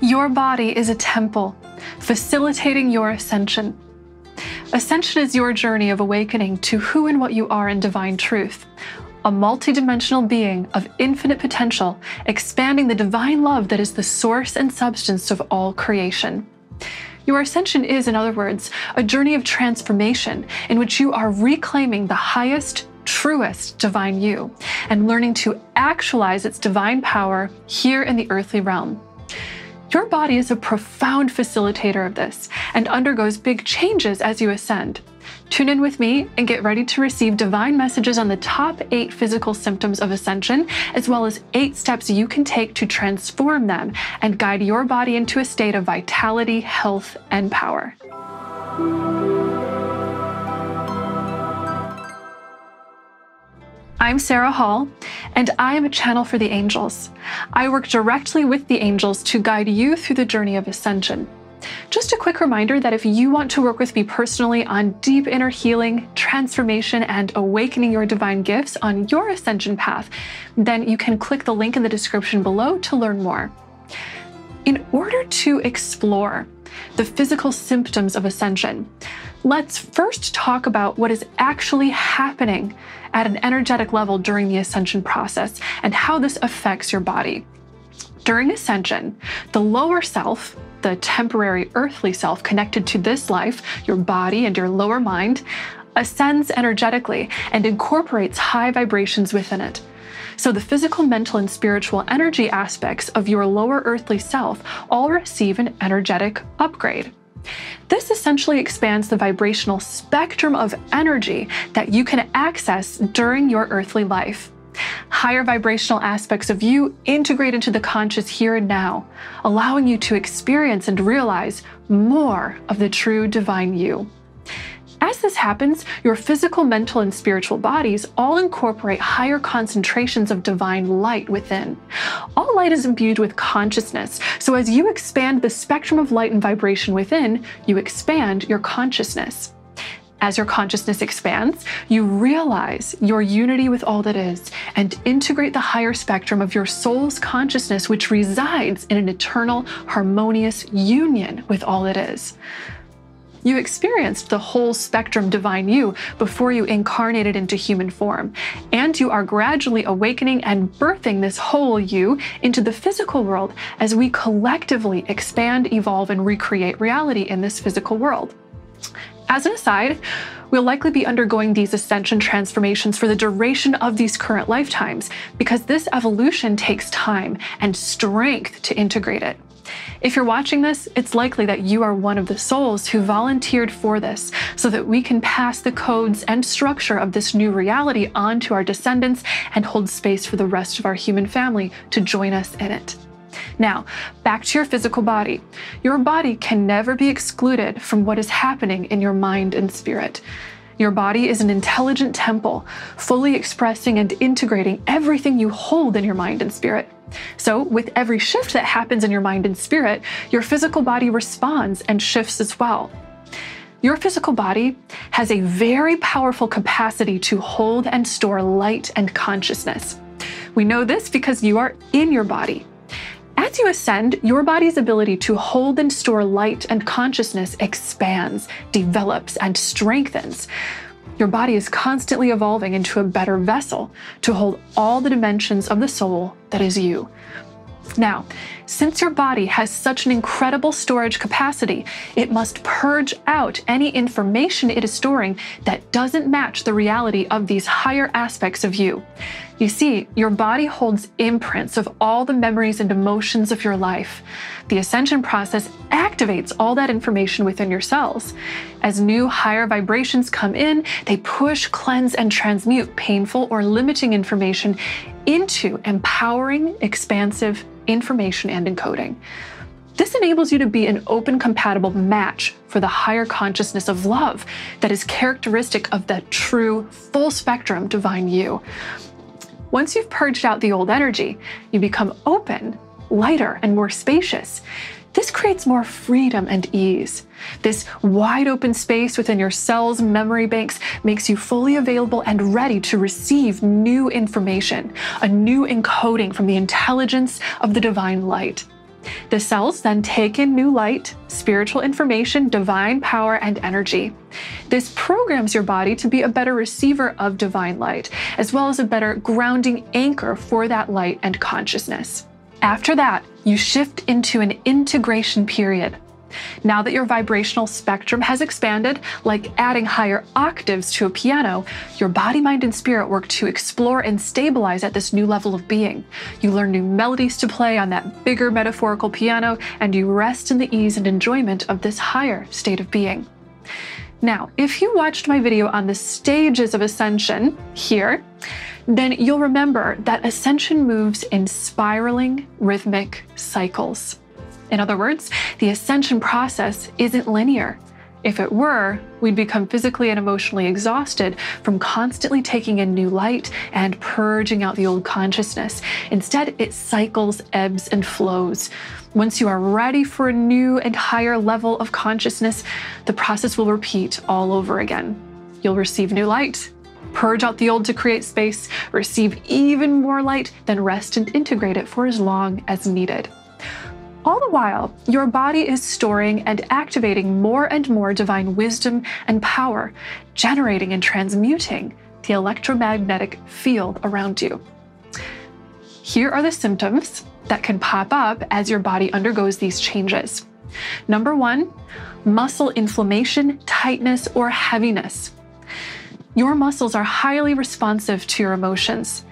Your body is a temple, facilitating your ascension. Ascension is your journey of awakening to who and what you are in divine truth, a multidimensional being of infinite potential, expanding the divine love that is the source and substance of all creation. Your ascension is, in other words, a journey of transformation in which you are reclaiming the highest, truest divine you and learning to actualize its divine power here in the earthly realm. Your body is a profound facilitator of this and undergoes big changes as you ascend. Tune in with me and get ready to receive divine messages on the top 8 physical symptoms of ascension, as well as 8 steps you can take to transform them and guide your body into a state of vitality, health, and power. I'm Sarah Hall, and I am a channel for the angels. I work directly with the angels to guide you through the journey of ascension. Just a quick reminder that if you want to work with me personally on deep inner healing, transformation, and awakening your divine gifts on your ascension path, then you can click the link in the description below to learn more. In order to explore the physical symptoms of ascension, let's first talk about what is actually happening at an energetic level during the ascension process and how this affects your body. During ascension, the lower self, the temporary earthly self connected to this life, your body and your lower mind, ascends energetically and incorporates high vibrations within it. So the physical, mental, and spiritual energy aspects of your lower earthly self all receive an energetic upgrade. This essentially expands the vibrational spectrum of energy that you can access during your earthly life. Higher vibrational aspects of you integrate into the conscious here and now, allowing you to experience and realize more of the true divine you. As this happens, your physical, mental, and spiritual bodies all incorporate higher concentrations of divine light within. All light is imbued with consciousness, so as you expand the spectrum of light and vibration within, you expand your consciousness. As your consciousness expands, you realize your unity with all that is and integrate the higher spectrum of your soul's consciousness, which resides in an eternal, harmonious union with all that is. You experienced the whole spectrum divine you before you incarnated into human form, and you are gradually awakening and birthing this whole you into the physical world as we collectively expand, evolve, and recreate reality in this physical world. As an aside, we'll likely be undergoing these ascension transformations for the duration of these current lifetimes because this evolution takes time and strength to integrate it. If you're watching this, it's likely that you are one of the souls who volunteered for this so that we can pass the codes and structure of this new reality on to our descendants and hold space for the rest of our human family to join us in it. Now, back to your physical body. Your body can never be excluded from what is happening in your mind and spirit. Your body is an intelligent temple, fully expressing and integrating everything you hold in your mind and spirit. So, with every shift that happens in your mind and spirit, your physical body responds and shifts as well. Your physical body has a very powerful capacity to hold and store light and consciousness. We know this because you are in your body. As you ascend, your body's ability to hold and store light and consciousness expands, develops, and strengthens. Your body is constantly evolving into a better vessel to hold all the dimensions of the soul that is you. Now, since your body has such an incredible storage capacity, it must purge out any information it is storing that doesn't match the reality of these higher aspects of you. You see, your body holds imprints of all the memories and emotions of your life. The ascension process activates all that information within your cells. As new higher vibrations come in, they push, cleanse, and transmute painful or limiting information into empowering, expansive information and encoding. This enables you to be an open, compatible match for the higher consciousness of love that is characteristic of the true, full spectrum divine you. Once you've purged out the old energy, you become open, lighter, and more spacious. This creates more freedom and ease. This wide open space within your cells' memory banks makes you fully available and ready to receive new information, a new encoding from the intelligence of the divine light. The cells then take in new light, spiritual information, divine power, and energy. This programs your body to be a better receiver of divine light, as well as a better grounding anchor for that light and consciousness. After that, you shift into an integration period. Now that your vibrational spectrum has expanded, like adding higher octaves to a piano, your body, mind, and spirit work to explore and stabilize at this new level of being. You learn new melodies to play on that bigger metaphorical piano, and you rest in the ease and enjoyment of this higher state of being. Now, if you watched my video on the stages of ascension here, then you'll remember that ascension moves in spiraling rhythmic cycles. In other words, the ascension process isn't linear. If it were, we'd become physically and emotionally exhausted from constantly taking in new light and purging out the old consciousness. Instead, it cycles, ebbs, and flows. Once you are ready for a new and higher level of consciousness, the process will repeat all over again. You'll receive new light, purge out the old to create space, receive even more light, then rest and integrate it for as long as needed. All the while, your body is storing and activating more and more divine wisdom and power, generating and transmuting the electromagnetic field around you. Here are the symptoms that can pop up as your body undergoes these changes. Number 1, muscle inflammation, tightness, or heaviness. Your muscles are highly responsive to your emotions.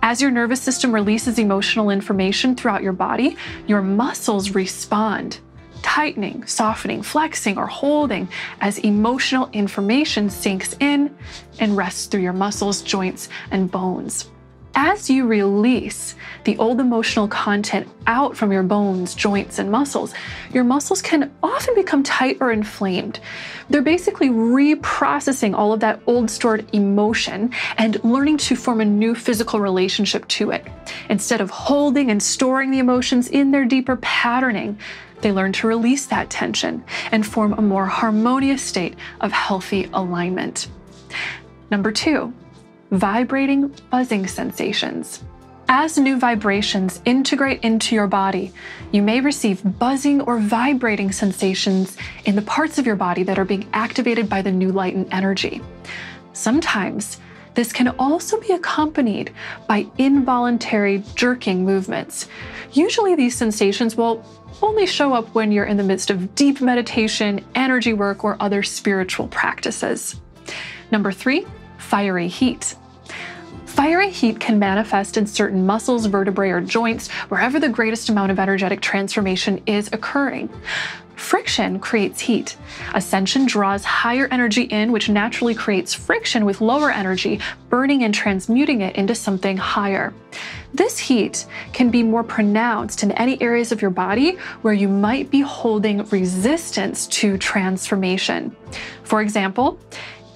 As your nervous system releases emotional information throughout your body, your muscles respond, tightening, softening, flexing, or holding as emotional information sinks in and rests through your muscles, joints, and bones. As you release the old emotional content out from your bones, joints, and muscles, your muscles can often become tight or inflamed. They're basically reprocessing all of that old stored emotion and learning to form a new physical relationship to it. Instead of holding and storing the emotions in their deeper patterning, they learn to release that tension and form a more harmonious state of healthy alignment. Number 2, vibrating, buzzing sensations. As new vibrations integrate into your body, you may receive buzzing or vibrating sensations in the parts of your body that are being activated by the new light and energy. Sometimes, this can also be accompanied by involuntary jerking movements. Usually these sensations will only show up when you're in the midst of deep meditation, energy work, or other spiritual practices. Number 3, fiery heat. Fiery heat can manifest in certain muscles, vertebrae, or joints, wherever the greatest amount of energetic transformation is occurring. Friction creates heat. Ascension draws higher energy in, which naturally creates friction with lower energy, burning and transmuting it into something higher. This heat can be more pronounced in any areas of your body where you might be holding resistance to transformation. For example,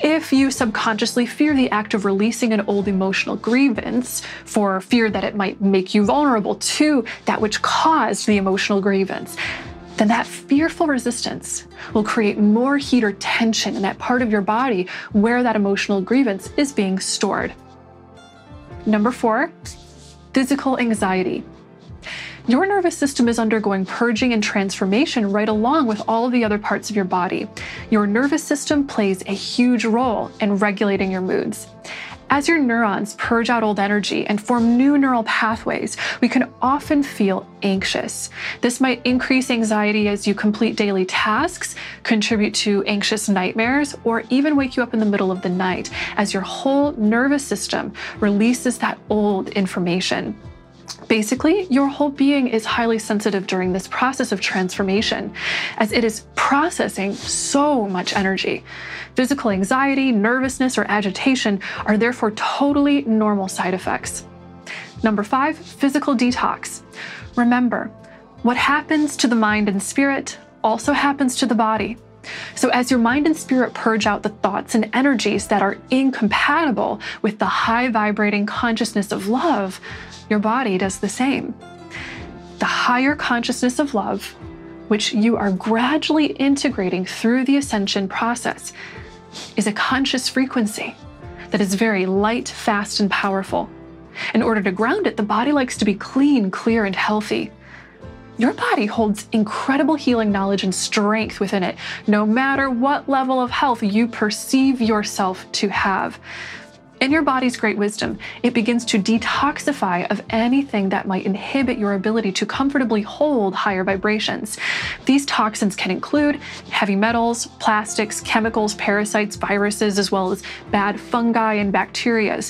if you subconsciously fear the act of releasing an old emotional grievance for fear that it might make you vulnerable to that which caused the emotional grievance, then that fearful resistance will create more heat or tension in that part of your body where that emotional grievance is being stored. Number 4, physical anxiety. Your nervous system is undergoing purging and transformation right along with all of the other parts of your body. Your nervous system plays a huge role in regulating your moods. As your neurons purge out old energy and form new neural pathways, we can often feel anxious. This might increase anxiety as you complete daily tasks, contribute to anxious nightmares, or even wake you up in the middle of the night as your whole nervous system releases that old information. Basically, your whole being is highly sensitive during this process of transformation, as it is processing so much energy. Physical anxiety, nervousness, or agitation are therefore totally normal side effects. Number 5, physical detox. Remember, what happens to the mind and spirit also happens to the body. So as your mind and spirit purge out the thoughts and energies that are incompatible with the high vibrating consciousness of love, your body does the same. The higher consciousness of love, which you are gradually integrating through the ascension process, is a conscious frequency that is very light, fast, and powerful. In order to ground it, the body likes to be clean, clear, and healthy. Your body holds incredible healing knowledge and strength within it, no matter what level of health you perceive yourself to have. In your body's great wisdom, it begins to detoxify of anything that might inhibit your ability to comfortably hold higher vibrations. These toxins can include heavy metals, plastics, chemicals, parasites, viruses, as well as bad fungi and bacteria.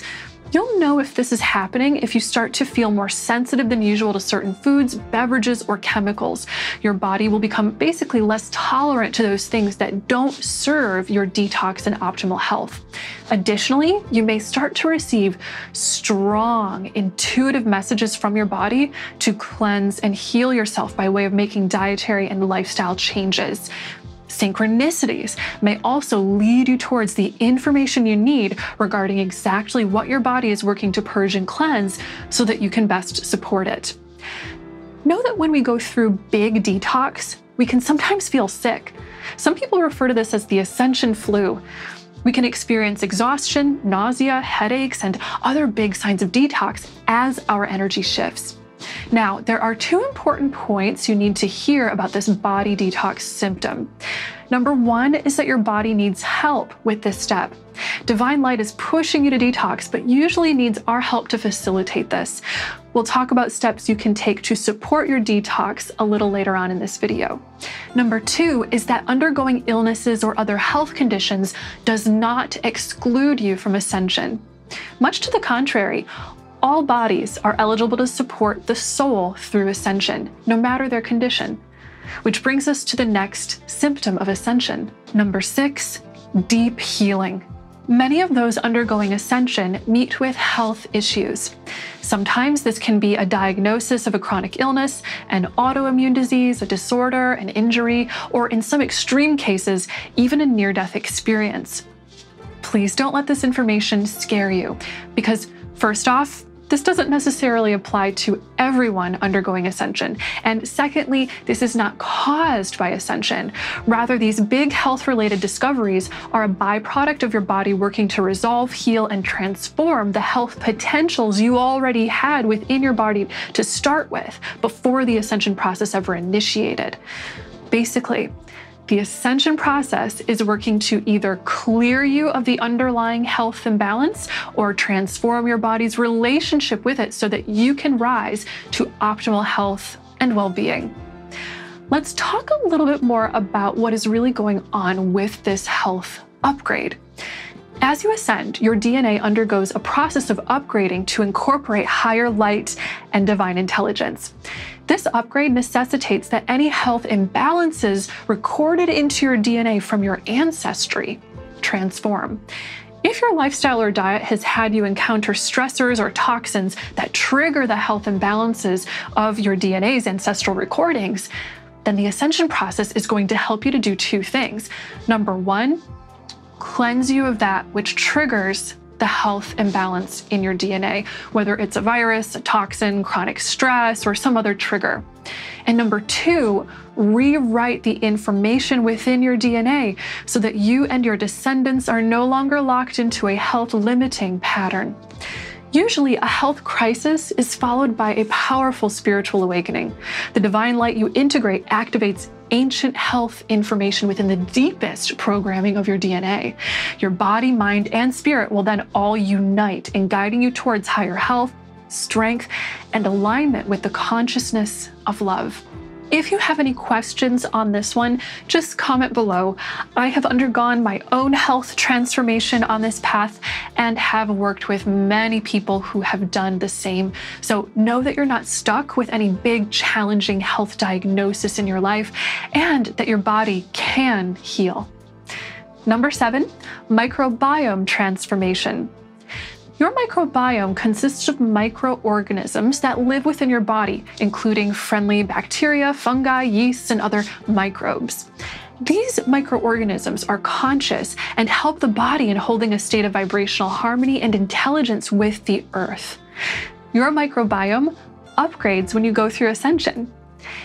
You'll know if this is happening if you start to feel more sensitive than usual to certain foods, beverages, or chemicals. Your body will become basically less tolerant to those things that don't serve your detox and optimal health. Additionally, you may start to receive strong, intuitive messages from your body to cleanse and heal yourself by way of making dietary and lifestyle changes. Synchronicities may also lead you towards the information you need regarding exactly what your body is working to purge and cleanse so that you can best support it. Know that when we go through big detox, we can sometimes feel sick. Some people refer to this as the Ascension flu. We can experience exhaustion, nausea, headaches, and other big signs of detox as our energy shifts. Now, there are two important points you need to hear about this body detox symptom. Number one is that your body needs help with this step. Divine light is pushing you to detox, but usually needs our help to facilitate this. We'll talk about steps you can take to support your detox a little later on in this video. Number two is that undergoing illnesses or other health conditions does not exclude you from ascension. Much to the contrary, all bodies are eligible to support the soul through ascension, no matter their condition. Which brings us to the next symptom of ascension. Number 6, deep healing. Many of those undergoing ascension meet with health issues. Sometimes this can be a diagnosis of a chronic illness, an autoimmune disease, a disorder, an injury, or in some extreme cases, even a near-death experience. Please don't let this information scare you, because first off, this doesn't necessarily apply to everyone undergoing ascension. And secondly, this is not caused by ascension. Rather, these big health-related discoveries are a byproduct of your body working to resolve, heal, and transform the health potentials you already had within your body to start with before the ascension process ever initiated. Basically, the ascension process is working to either clear you of the underlying health imbalance or transform your body's relationship with it so that you can rise to optimal health and well-being. Let's talk a little bit more about what is really going on with this health upgrade. As you ascend, your DNA undergoes a process of upgrading to incorporate higher light and divine intelligence. This upgrade necessitates that any health imbalances recorded into your DNA from your ancestry transform. If your lifestyle or diet has had you encounter stressors or toxins that trigger the health imbalances of your DNA's ancestral recordings, then the ascension process is going to help you to do two things. Number one, cleanse you of that which triggers the health imbalance in your DNA, whether it's a virus, a toxin, chronic stress, or some other trigger. And number two, rewrite the information within your DNA so that you and your descendants are no longer locked into a health-limiting pattern. Usually, a health crisis is followed by a powerful spiritual awakening. The divine light you integrate activates ancient health information within the deepest programming of your DNA. Your body, mind, and spirit will then all unite in guiding you towards higher health, strength, and alignment with the consciousness of love. If you have any questions on this one, just comment below. I have undergone my own health transformation on this path and have worked with many people who have done the same. So know that you're not stuck with any big challenging health diagnosis in your life and that your body can heal. Number 7, microbiome transformation. Your microbiome consists of microorganisms that live within your body, including friendly bacteria, fungi, yeasts, and other microbes. These microorganisms are conscious and help the body in holding a state of vibrational harmony and intelligence with the earth. Your microbiome upgrades when you go through ascension.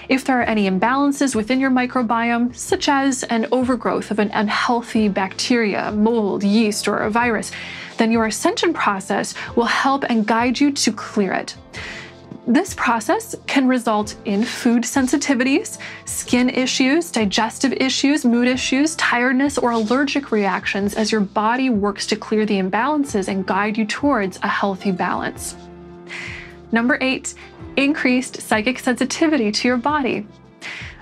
If there are any imbalances within your microbiome, such as an overgrowth of an unhealthy bacteria, mold, yeast, or a virus, then your ascension process will help and guide you to clear it. This process can result in food sensitivities, skin issues, digestive issues, mood issues, tiredness, or allergic reactions as your body works to clear the imbalances and guide you towards a healthy balance. Number 8, increased psychic sensitivity to your body.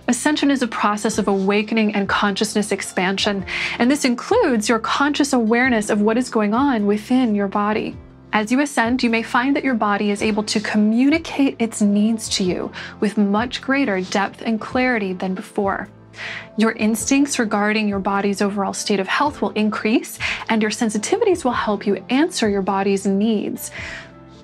Ascension is a process of awakening and consciousness expansion, and this includes your conscious awareness of what is going on within your body. As you ascend, you may find that your body is able to communicate its needs to you with much greater depth and clarity than before. Your instincts regarding your body's overall state of health will increase, and your sensitivities will help you answer your body's needs.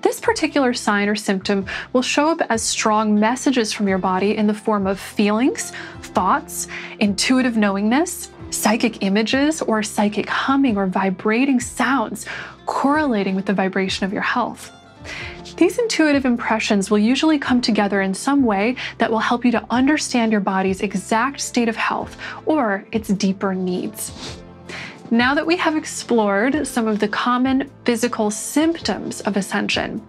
This particular sign or symptom will show up as strong messages from your body in the form of feelings, thoughts, intuitive knowingness, psychic images, or psychic humming or vibrating sounds correlating with the vibration of your health. These intuitive impressions will usually come together in some way that will help you to understand your body's exact state of health or its deeper needs. Now that we have explored some of the common physical symptoms of ascension,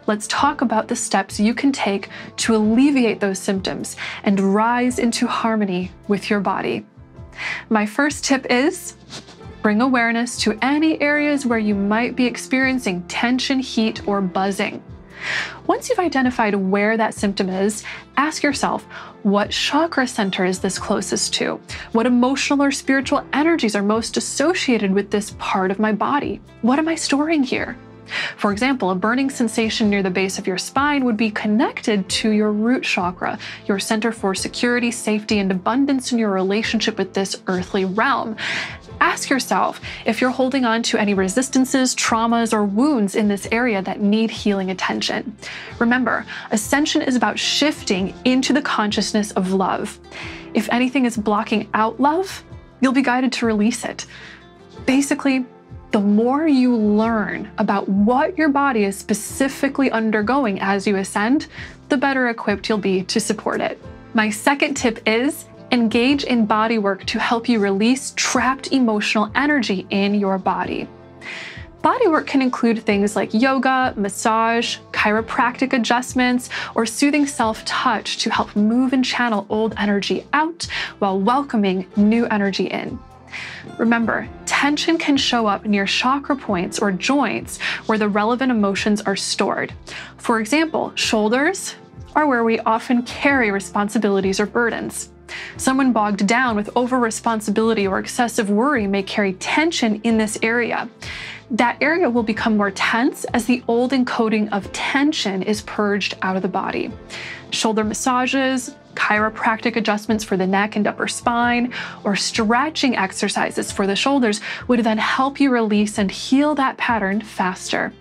let's talk about the steps you can take to alleviate those symptoms and rise into harmony with your body. My first tip is bring awareness to any areas where you might be experiencing tension, heat, or buzzing. Once you've identified where that symptom is, ask yourself, what chakra center is this closest to? What emotional or spiritual energies are most associated with this part of my body? What am I storing here? For example, a burning sensation near the base of your spine would be connected to your root chakra, your center for security, safety, and abundance in your relationship with this earthly realm. Ask yourself if you're holding on to any resistances, traumas, or wounds in this area that need healing attention. Remember, ascension is about shifting into the consciousness of love. If anything is blocking out love, you'll be guided to release it. Basically, the more you learn about what your body is specifically undergoing as you ascend, the better equipped you'll be to support it. My second tip is engage in body work to help you release trapped emotional energy in your body. Body work can include things like yoga, massage, chiropractic adjustments, or soothing self-touch to help move and channel old energy out while welcoming new energy in. Remember, tension can show up near chakra points or joints where the relevant emotions are stored. For example, shoulders are where we often carry responsibilities or burdens. Someone bogged down with over-responsibility or excessive worry may carry tension in this area. That area will become more tense as the old encoding of tension is purged out of the body. Shoulder massages, chiropractic adjustments for the neck and upper spine, or stretching exercises for the shoulders would then help you release and heal that pattern faster.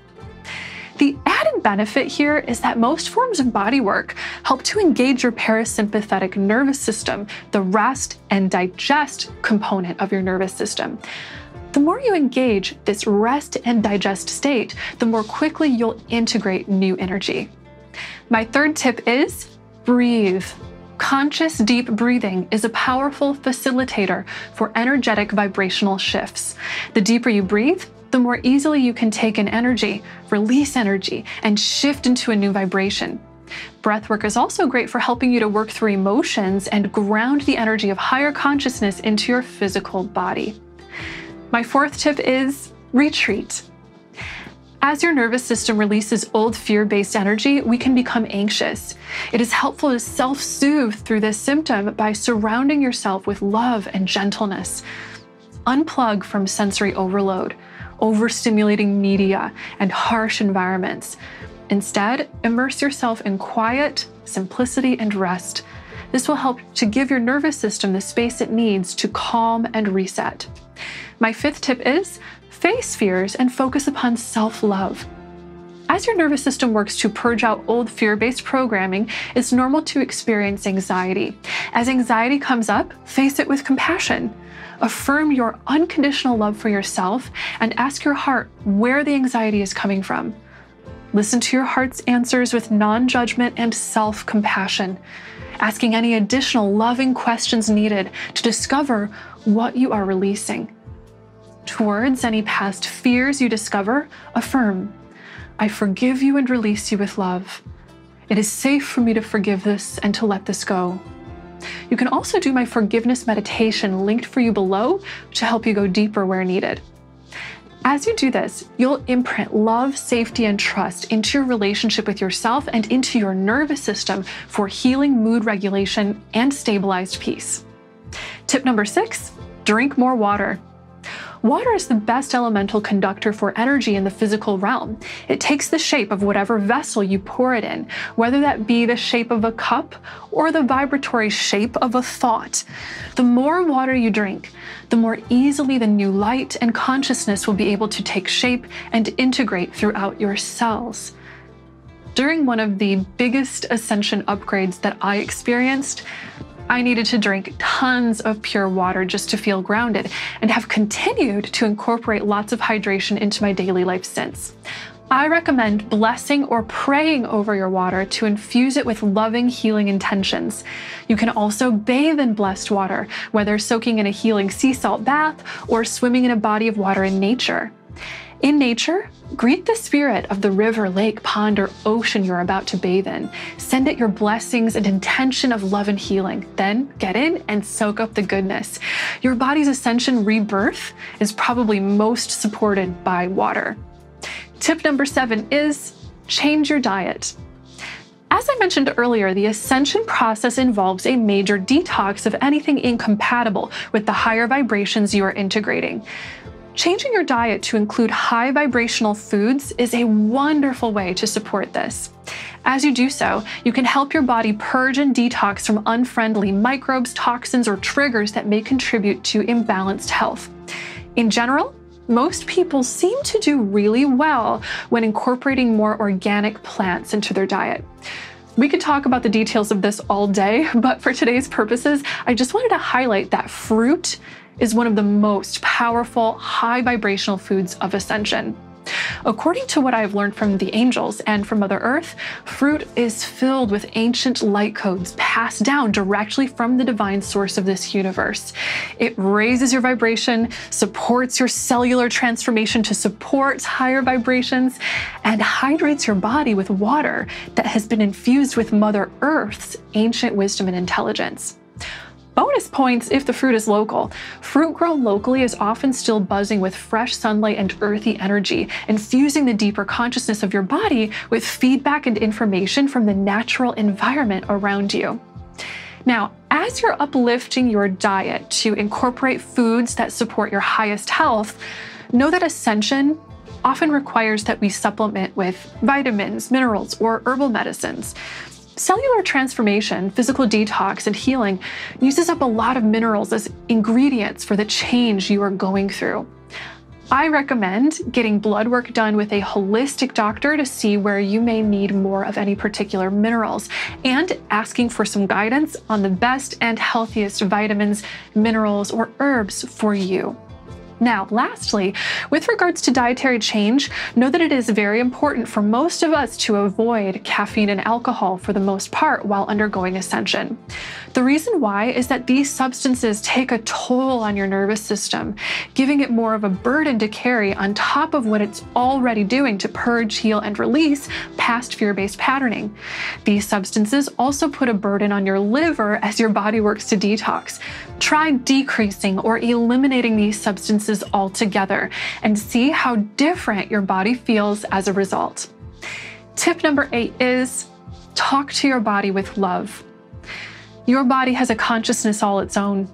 The added benefit here is that most forms of body work help to engage your parasympathetic nervous system, the rest and digest component of your nervous system. The more you engage this rest and digest state, the more quickly you'll integrate new energy. My third tip is breathe. Conscious deep breathing is a powerful facilitator for energetic vibrational shifts. The deeper you breathe, the more easily you can take in energy, release energy, and shift into a new vibration. Breathwork is also great for helping you to work through emotions and ground the energy of higher consciousness into your physical body. My fourth tip is retreat. As your nervous system releases old fear-based energy, we can become anxious. It is helpful to self-soothe through this symptom by surrounding yourself with love and gentleness. Unplug from sensory overload, overstimulating media, and harsh environments. Instead, immerse yourself in quiet, simplicity, and rest. This will help to give your nervous system the space it needs to calm and reset. My fifth tip is face fears and focus upon self-love. As your nervous system works to purge out old fear-based programming, it's normal to experience anxiety. As anxiety comes up, face it with compassion. Affirm your unconditional love for yourself and ask your heart where the anxiety is coming from. Listen to your heart's answers with non-judgment and self-compassion, asking any additional loving questions needed to discover what you are releasing. Towards any past fears you discover, affirm, I forgive you and release you with love. It is safe for me to forgive this and to let this go. You can also do my forgiveness meditation linked for you below to help you go deeper where needed. As you do this, you'll imprint love, safety, and trust into your relationship with yourself and into your nervous system for healing, mood regulation, and stabilized peace. Tip number 6, drink more water. Water is the best elemental conductor for energy in the physical realm. It takes the shape of whatever vessel you pour it in, whether that be the shape of a cup or the vibratory shape of a thought. The more water you drink, the more easily the new light and consciousness will be able to take shape and integrate throughout your cells. During one of the biggest ascension upgrades that I experienced, I needed to drink tons of pure water just to feel grounded, and have continued to incorporate lots of hydration into my daily life since. I recommend blessing or praying over your water to infuse it with loving, healing intentions. You can also bathe in blessed water, whether soaking in a healing sea salt bath or swimming in a body of water in nature. In nature, greet the spirit of the river, lake, pond, or ocean you're about to bathe in. Send it your blessings and intention of love and healing. Then get in and soak up the goodness. Your body's ascension rebirth is probably most supported by water. Tip number 7 is change your diet. As I mentioned earlier, the ascension process involves a major detox of anything incompatible with the higher vibrations you are integrating. Changing your diet to include high vibrational foods is a wonderful way to support this. As you do so, you can help your body purge and detox from unfriendly microbes, toxins, or triggers that may contribute to imbalanced health. In general, most people seem to do really well when incorporating more organic plants into their diet. We could talk about the details of this all day, but for today's purposes, I just wanted to highlight that fruit is one of the most powerful, high vibrational foods of ascension. According to what I've learned from the angels and from Mother Earth, fruit is filled with ancient light codes passed down directly from the divine source of this universe. It raises your vibration, supports your cellular transformation to support higher vibrations, and hydrates your body with water that has been infused with Mother Earth's ancient wisdom and intelligence. Bonus points if the fruit is local. Fruit grown locally is often still buzzing with fresh sunlight and earthy energy, infusing the deeper consciousness of your body with feedback and information from the natural environment around you. Now, as you're uplifting your diet to incorporate foods that support your highest health, know that ascension often requires that we supplement with vitamins, minerals, or herbal medicines. Cellular transformation, physical detox, and healing uses up a lot of minerals as ingredients for the change you are going through. I recommend getting blood work done with a holistic doctor to see where you may need more of any particular minerals, and asking for some guidance on the best and healthiest vitamins, minerals, or herbs for you. Now, lastly, with regards to dietary change, know that it is very important for most of us to avoid caffeine and alcohol for the most part while undergoing ascension. The reason why is that these substances take a toll on your nervous system, giving it more of a burden to carry on top of what it's already doing to purge, heal, and release past fear-based patterning. These substances also put a burden on your liver as your body works to detox. Try decreasing or eliminating these substances altogether and see how different your body feels as a result. Tip number 8 is talk to your body with love. Your body has a consciousness all its own.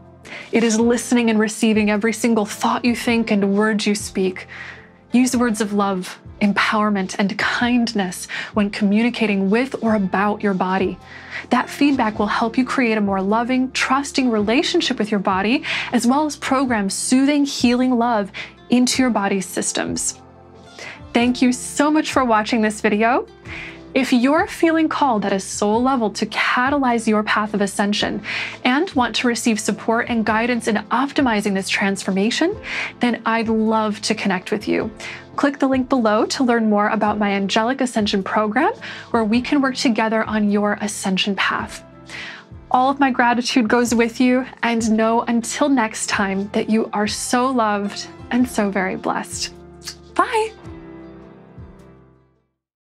It is listening and receiving every single thought you think and word you speak. Use words of love, empowerment, and kindness when communicating with or about your body. That feedback will help you create a more loving, trusting relationship with your body, as well as program soothing, healing love into your body's systems. Thank you so much for watching this video. If you're feeling called at a soul level to catalyze your path of ascension and want to receive support and guidance in optimizing this transformation, then I'd love to connect with you. Click the link below to learn more about my Angelic Ascension program, where we can work together on your ascension path. All of my gratitude goes with you, and know until next time that you are so loved and so very blessed. Bye.